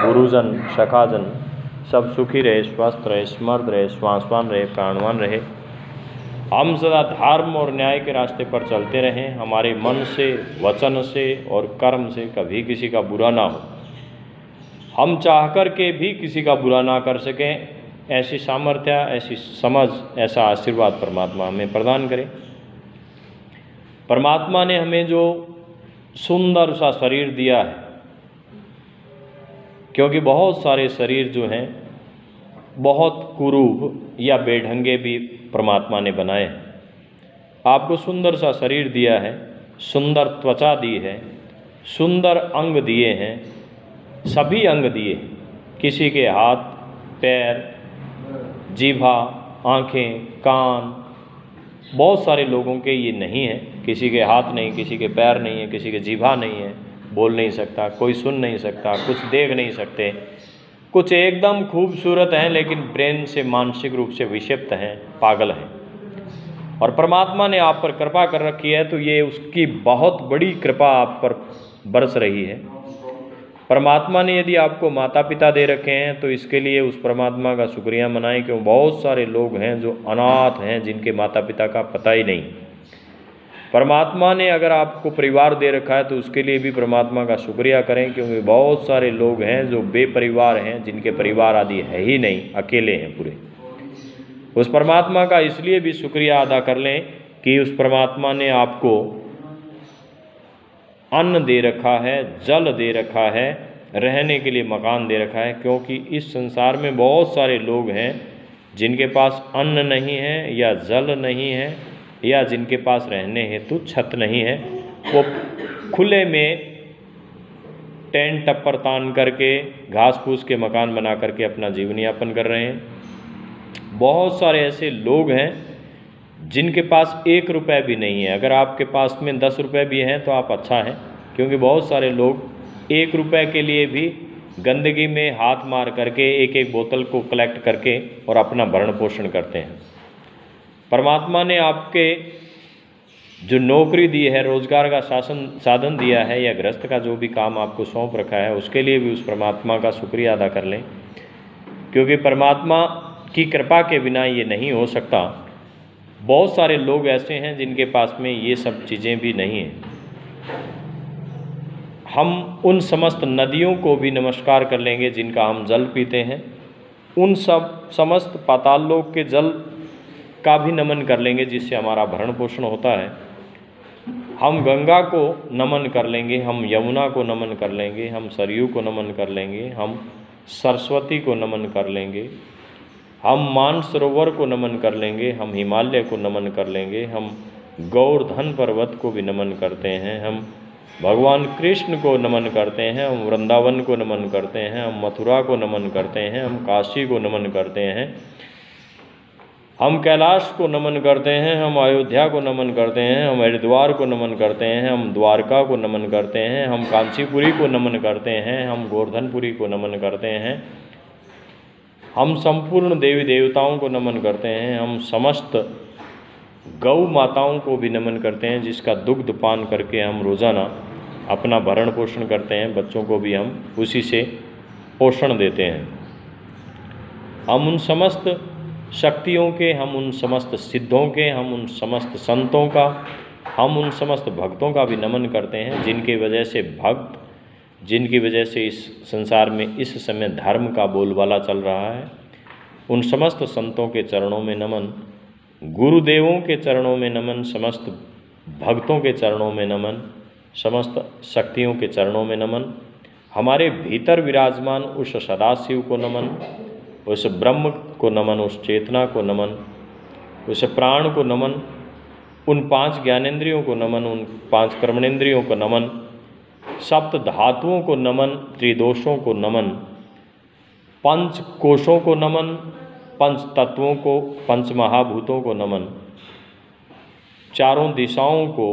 गुरुजन सखाजन सब सुखी रहे, स्वस्थ रहे, समर्थ रहे, श्वासवान रहे, प्राणवान रहे। हम सदा धर्म और न्याय के रास्ते पर चलते रहें। हमारे मन से, वचन से और कर्म से कभी किसी का बुरा ना हो। हम चाह कर के भी किसी का बुरा ना कर सकें, ऐसी सामर्थ्य, ऐसी समझ, ऐसा आशीर्वाद परमात्मा हमें प्रदान करे। परमात्मा ने हमें जो सुंदर सा शरीर दिया है, क्योंकि बहुत सारे शरीर जो हैं बहुत कुरूप या बेढंगे भी परमात्मा ने बनाए हैं। आपको सुंदर सा शरीर दिया है, सुंदर त्वचा दी है, सुंदर अंग दिए हैं, सभी अंग दिए। किसी के हाथ, पैर, जीभा, आँखें, कान, बहुत सारे लोगों के ये नहीं है। किसी के हाथ नहीं, किसी के पैर नहीं है, किसी के जीभा नहीं है, बोल नहीं सकता, कोई सुन नहीं सकता, कुछ देख नहीं सकते। कुछ एकदम खूबसूरत हैं लेकिन ब्रेन से, मानसिक रूप से विक्षिप्त हैं, पागल हैं। और परमात्मा ने आप पर कृपा कर रखी है, तो ये उसकी बहुत बड़ी कृपा आप पर बरस रही है। परमात्मा ने यदि आपको माता पिता दे रखे हैं तो इसके लिए उस परमात्मा का शुक्रिया मनाएं, क्यों बहुत सारे लोग हैं जो अनाथ हैं, जिनके माता पिता का पता ही नहीं। परमात्मा ने अगर आपको परिवार दे रखा है तो उसके लिए भी परमात्मा का शुक्रिया करें, क्योंकि बहुत सारे लोग हैं जो बेपरिवार हैं, जिनके परिवार आदि है ही नहीं, अकेले हैं पूरे। उस परमात्मा का इसलिए भी शुक्रिया अदा कर लें कि उस परमात्मा ने आपको अन्न दे रखा है, जल दे रखा है, रहने के लिए मकान दे रखा है। क्योंकि इस संसार में बहुत सारे लोग हैं जिनके पास अन्न नहीं है या जल नहीं है, या जिनके पास रहने हेतु छत नहीं है। वो खुले में टेंट टप्पर तान करके, घास फूस के मकान बना करके अपना जीवन यापन कर रहे हैं। बहुत सारे ऐसे लोग हैं जिनके पास 1 रुपये भी नहीं है। अगर आपके पास में 10 रुपये भी हैं तो आप अच्छा है, क्योंकि बहुत सारे लोग 1 रुपये के लिए भी गंदगी में हाथ मार करके एक एक बोतल को कलेक्ट करके और अपना भरण पोषण करते हैं। परमात्मा ने आपके जो नौकरी दी है, रोजगार का साधन दिया है, या गृहस्थ का जो भी काम आपको सौंप रखा है, उसके लिए भी उस परमात्मा का शुक्रिया अदा कर लें, क्योंकि परमात्मा की कृपा के बिना ये नहीं हो सकता। बहुत सारे लोग ऐसे हैं जिनके पास में ये सब चीज़ें भी नहीं हैं। हम उन समस्त नदियों को भी नमस्कार कर लेंगे जिनका हम जल पीते हैं। उन सब समस्त पाताल लोक के जल का भी नमन कर लेंगे जिससे हमारा भरण पोषण होता है। हम गंगा को नमन कर लेंगे, हम यमुना को नमन कर लेंगे, हम सरयू को नमन कर लेंगे, हम सरस्वती को नमन कर लेंगे, हम मानसरोवर को नमन कर लेंगे, हम हिमालय को नमन कर लेंगे, हम गौवर्धन पर्वत को भी नमन करते हैं, हम भगवान कृष्ण को नमन करते हैं, हम वृंदावन को नमन करते हैं, हम मथुरा को नमन करते हैं, हम काशी को नमन करते हैं, हम कैलाश को नमन करते हैं, हम अयोध्या को नमन करते हैं, हम हरिद्वार को नमन करते हैं, हम द्वारका को नमन करते हैं, हम कांचीपुरी को नमन करते हैं, हम गोवर्धनपुरी को नमन करते हैं, हम संपूर्ण देवी देवताओं को नमन करते हैं, हम समस्त गौ माताओं को भी नमन करते हैं जिसका दुग्ध पान करके हम रोज़ाना अपना भरण पोषण करते हैं। बच्चों को भी हम उसी से पोषण देते हैं। हम उन समस्त शक्तियों के, हम उन समस्त सिद्धों के, हम उन समस्त संतों का, हम उन समस्त भक्तों का भी नमन करते हैं जिनकी वजह से भक्त, जिनकी वजह से इस संसार में इस समय धर्म का बोलबाला चल रहा है। उन समस्त संतों के चरणों में नमन, गुरुदेवों के चरणों में नमन, समस्त भक्तों के चरणों में नमन, समस्त शक्तियों के चरणों में नमन। हमारे भीतर विराजमान उस सदाशिव को नमन, उस ब्रह्म को नमन, उस चेतना को नमन, उस प्राण को नमन, उन 5 ज्ञानेंद्रियों को नमन, उन 5 कर्मेंद्रियों को नमन, सप्त धातुओं को नमन, त्रिदोषों को नमन, 5 कोशों को नमन, 5 तत्वों को, 5 महाभूतों को नमन, चारों दिशाओं को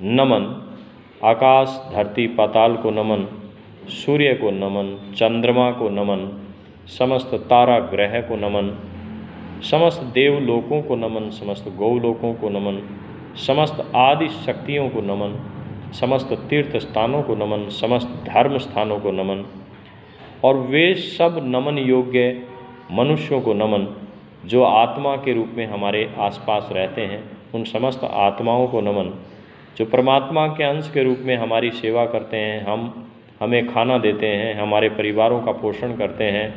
नमन, आकाश धरती पाताल को नमन, सूर्य को नमन, चंद्रमा को नमन, समस्त तारा ग्रह को नमन, समस्त देवलोकों को नमन, समस्त गौलोकों को नमन, समस्त आदि शक्तियों को नमन, समस्त तीर्थ स्थानों को नमन, समस्त धर्म स्थानों को नमन, और वे सब नमन योग्य मनुष्यों को नमन जो आत्मा के रूप में हमारे आसपास रहते हैं, उन समस्त आत्माओं को नमन जो परमात्मा के अंश के रूप में हमारी सेवा करते हैं, हमें खाना देते हैं, हमारे परिवारों का पोषण करते हैं।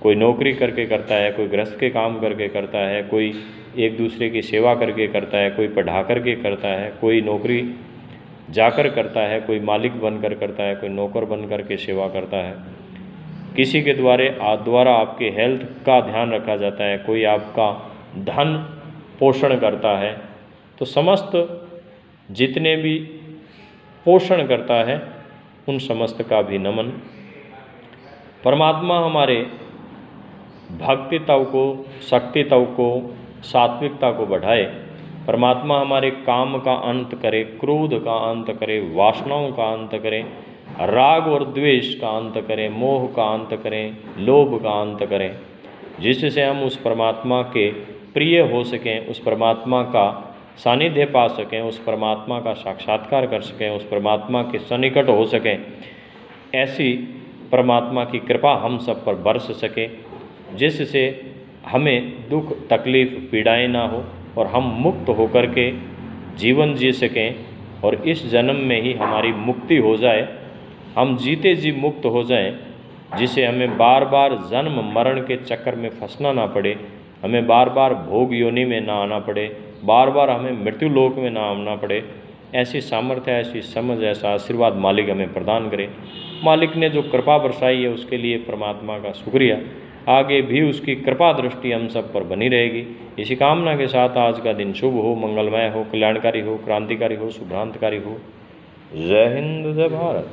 कोई नौकरी करके करता है, कोई गृहस्थ के काम करके करता है, कोई एक दूसरे की सेवा करके करता है, कोई पढ़ा करके करता है, कोई नौकरी जाकर करता है, कोई मालिक बनकर करता है, कोई नौकर बन कर के सेवा करता है। किसी के द्वारा आपके हेल्थ का ध्यान रखा जाता है, कोई आपका धन पोषण करता है। तो समस्त जितने भी पोषण करता है उन समस्त का भी नमन। परमात्मा हमारे भक्तित्व को, शक्तित्व को, सात्विकता को बढ़ाए। परमात्मा हमारे काम का अंत करे, क्रोध का अंत करे, वासनाओं का अंत करे, राग और द्वेष का अंत करें, मोह का अंत करें, लोभ का अंत करें, जिससे हम उस परमात्मा के प्रिय हो सकें, उस परमात्मा का सानिध्य पा सकें, उस परमात्मा का साक्षात्कार कर सकें, उस परमात्मा के सन्निकट हो सकें। ऐसी परमात्मा की कृपा हम सब पर बरस सके, जिससे हमें दुख, तकलीफ, पीड़ाएं ना हो और हम मुक्त होकर के जीवन जी सकें और इस जन्म में ही हमारी मुक्ति हो जाए, हम जीते जी मुक्त हो जाएं, जिसे हमें बार बार जन्म मरण के चक्कर में फंसना ना पड़े, हमें बार बार भोग योनि में ना आना पड़े, बार बार हमें मृत्यु लोक में ना आना पड़े। ऐसी सामर्थ्य, ऐसी समझ, ऐसा आशीर्वाद मालिक हमें प्रदान करे। मालिक ने जो कृपा बरसाई है उसके लिए परमात्मा का शुक्रिया। आगे भी उसकी कृपा दृष्टि हम सब पर बनी रहेगी। इसी कामना के साथ आज का दिन शुभ हो, मंगलमय हो, कल्याणकारी हो, क्रांतिकारी हो, शुभ्रांतकारी हो। जय हिंद, जय भारत।